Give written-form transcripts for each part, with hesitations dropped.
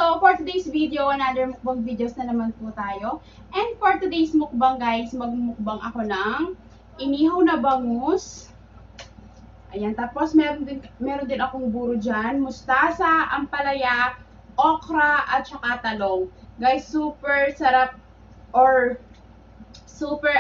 So, for today's video, another mukbang videos na naman po tayo. And for today's mukbang guys, magmukbang ako ng inihaw na bangus. Ayan, tapos meron din akong buro dyan, mustasa, ampalaya, okra, at saka talong. Guys, super sarap or super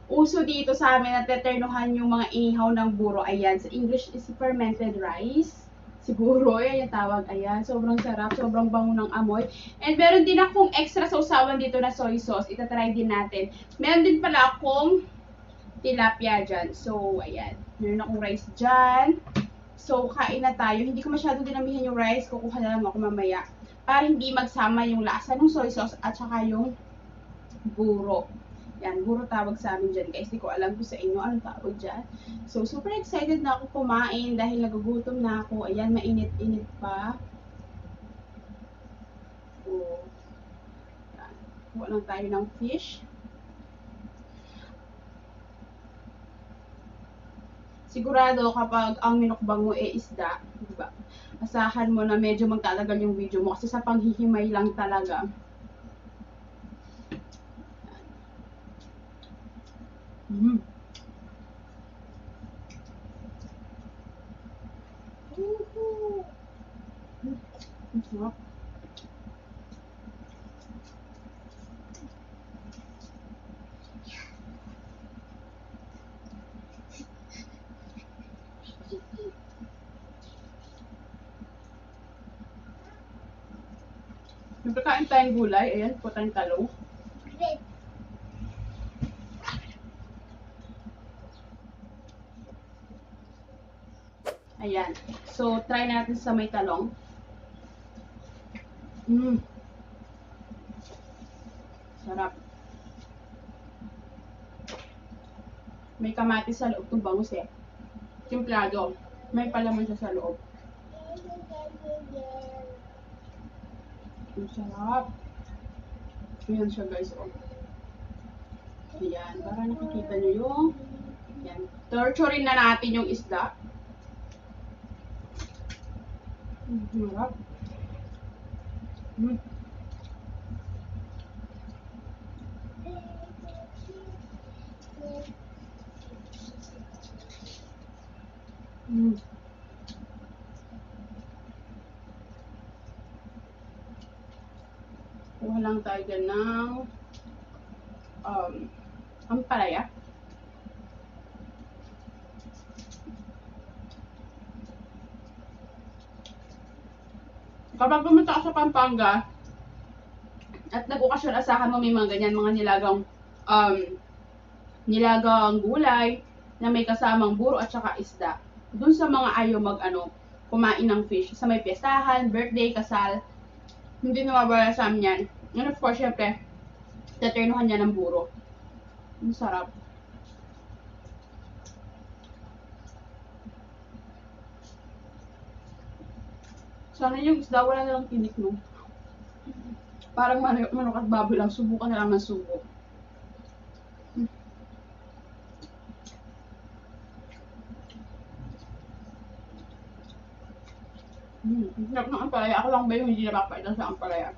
uso dito sa amin na teternuhan yung mga inihaw ng buro. Ayan, sa English is fermented rice. Siguro, yan yung tawag. Ayan, sobrang sarap, sobrang bango ng amoy. And meron din akong extra sausawan dito na soy sauce. Itatry din natin. Meron din pala akong tilapia dyan. So, ayan. Meron akong rice dyan. So, kain na tayo. Hindi ko masyado dinamihan yung rice. Kukuha na lang ako mamaya. Para hindi magsama yung lasa ng soy sauce at saka yung buro. Yan, buro tawag sa amin dyan guys. Hindi ko alam kung sa inyo anong tawag dyan. So, super excited na ako kumain dahil nagugutom na ako. Ayan, mainit-init pa. So, yan. Kuha lang tayo ng fish. Sigurado kapag ang minukbang mo isda, diba? Asahan mo na medyo magtatagal yung video mo kasi sa panghihimay lang talaga. Sarap. Nagkakain tayong gulay. Ayan, po tayong talong. Ayan. So, try natin sa may talong. Sarap. May kamatis sa loob ng bangus eh. Timplado. May palaman siya sa loob. Ang sarap. Ayan siya guys. Oh. Ayan. Para nakikita nyo yung ayan. Torturein na natin yung isda. Sarap. Kuha lang tayo dyan ng ampalaya. Kapag pumunta ka sa Pampanga at nag-okasyon, asahan mo may mga ganyan, mga nilagang gulay na may kasamang buro at saka isda. Dun sa mga ayaw kumain ng fish, sa may piyestahan, birthday, kasal, hindi nawawala sa amin yan. And of course, syempre, taternuhan niya ng buro. Ang sarap. Sana yung isda, wala na lang tinik, no? Parang manok at baboy lang, subukan na lang ng subo. Sarap ng ampalaya. Ako lang ba yung hindi napapaitan sa ampalaya?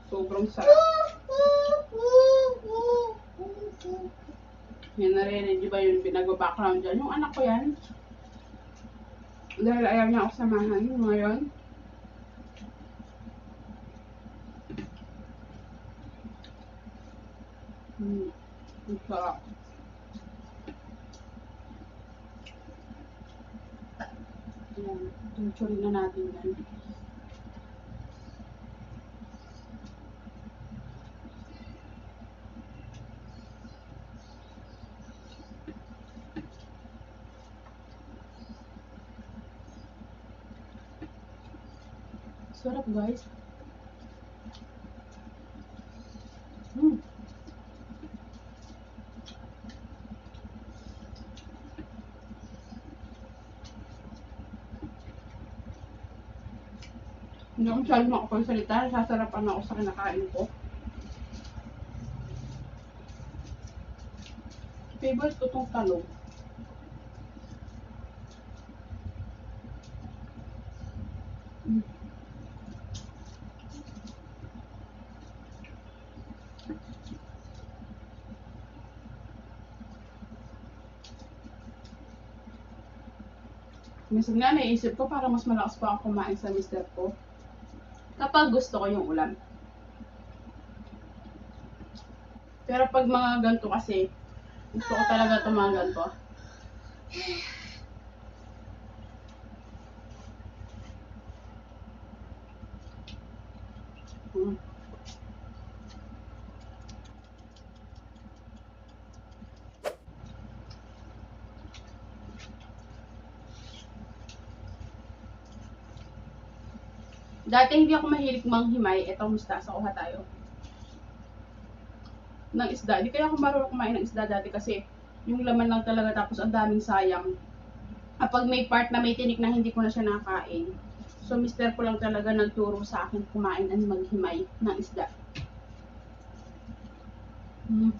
Sobrang sarap. Yan, narinig ba yung pinag-background dyan? Yung anak ko yan. Dahil ayaw niya ako samahan ngayon. Ang sarap. Ayan, tuturin na natin yan. Sarap guys. Hindi ako masyado makapagsalita. Sasarapan ako sa kinakain ko. Favorite ko itong talong. Mm. Minsan nga naisip ko para mas malakas pa ako kumain sa mister ko kapag gusto ko yung ulam. Pero pag mga ganito kasi, gusto ko talaga itong mga ganito. Hmm. Dati hindi ako mahilig manghimay. Ito, mustasa, kuha tayo ng isda. Hindi kaya ako marunong kumain ng isda dati kasi yung laman lang talaga tapos ang daming sayang. Kapag may part na may tinik na hindi ko na siya nakakain. So, mister ko lang talaga nagturo sa akin kumain at maghimay ng isda. Mm.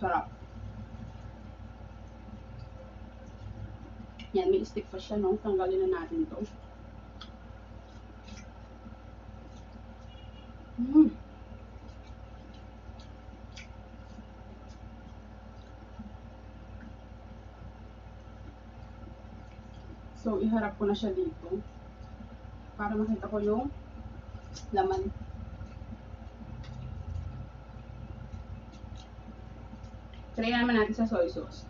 Sarap. Yan, may stick pa siya, no? Tanggalin na natin to. Mm. So, iharap ko na siya dito para makita ko yung laman. Try naman natin sa soy sauce.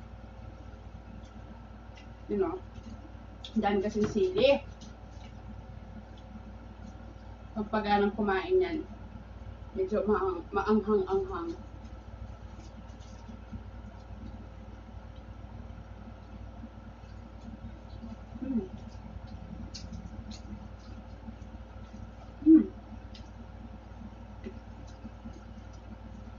You know, dami kasing sili. Pag ng kumain yan, medyo maanghang-anghang. Hmm. Hmm.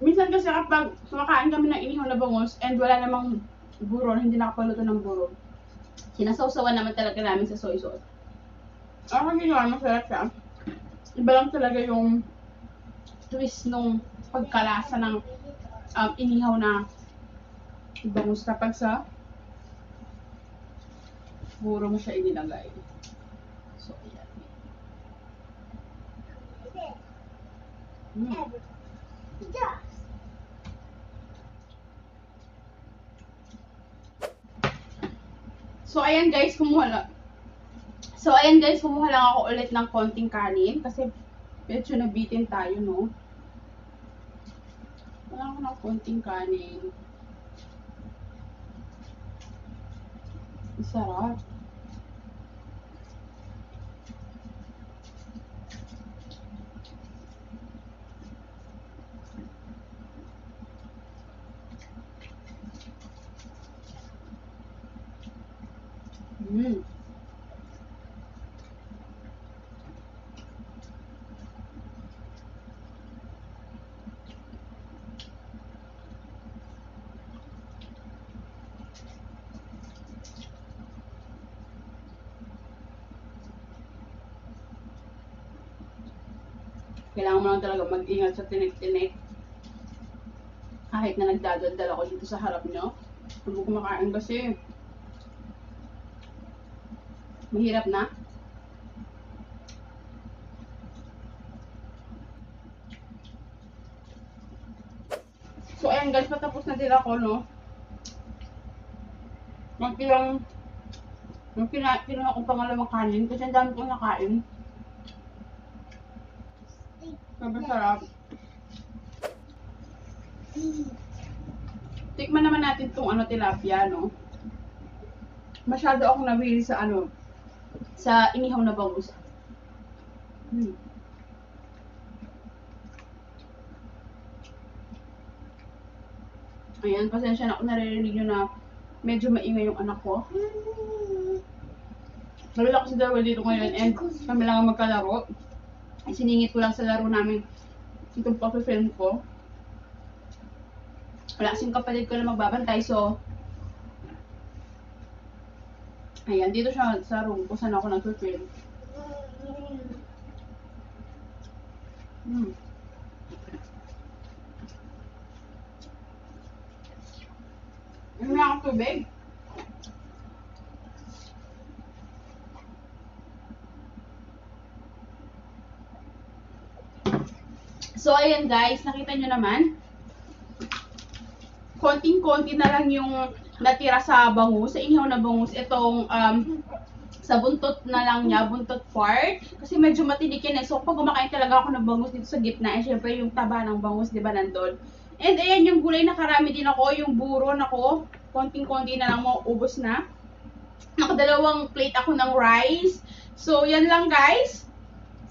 Minsan kasi kapag kumakain kami ng inihaw na bangus and wala namang buro, hindi nakapaluto ng buro, sinasawsawan naman talaga namin sa soy sauce. Ang ginawa, masarap siya. Iba lang talaga yung twist nung pagkalasa ng inihaw na bangus kapag sa buro mo siya inilagay. So, ayan. Mm. So, ayan guys, kumuha lang ako ulit ng konting kanin kasi medyo nabitin tayo, no? Wala ako ng konting kanin. Sarap. Mm. Kailangan mo lang talaga mag-ingat sa tinik-tinik. Kahit na nagdadaldal ako dito sa harap nyo. Huwag mo kumakain kasi mahirap na. So, ayan guys, patapos na din ako, no? Kinuha kong pangalawang kanin kasi ang dami kong nakain. Sobrang sarap. Tikman naman natin itong tilapia, no? Masyado akong nabili sa sa inihaw na bangus. Hmm. Ayan, pasensya na kung naririnig nyo na medyo maingay yung anak ko. Wala kasi dalawa dito ngayon and kami lang ang magkalaro. Siningit ko lang sa laro namin itong pag-film ko. Wala kasing kapatid ko na magbabantay, so ayan, dito siya sa room kung saan ako nag-film. na akong tubig. So, ayan guys, nakita nyo naman. Konting-konti na lang yung natira sa bangus, sa inihaw na bangus. Itong sa buntot na lang niya, buntot part. Kasi medyo matinik yan eh. So, pag kumakain talaga ako ng bangus dito sa gitna, eh, syempre yung taba ng bangus, di ba, nandun. And ayan, yung gulay, nakarami din ako. Yung buron ako, konting-konti na lang, maubos na. Nakadalawang plate ako ng rice. So, yan lang guys.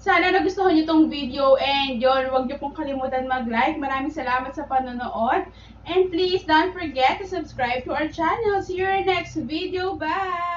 Sana nagustuhan niyo tong video and yun, huwag niyo pong kalimutan mag-like. Maraming salamat sa panonood. And please don't forget to subscribe to our channel. See you in our next video. Bye!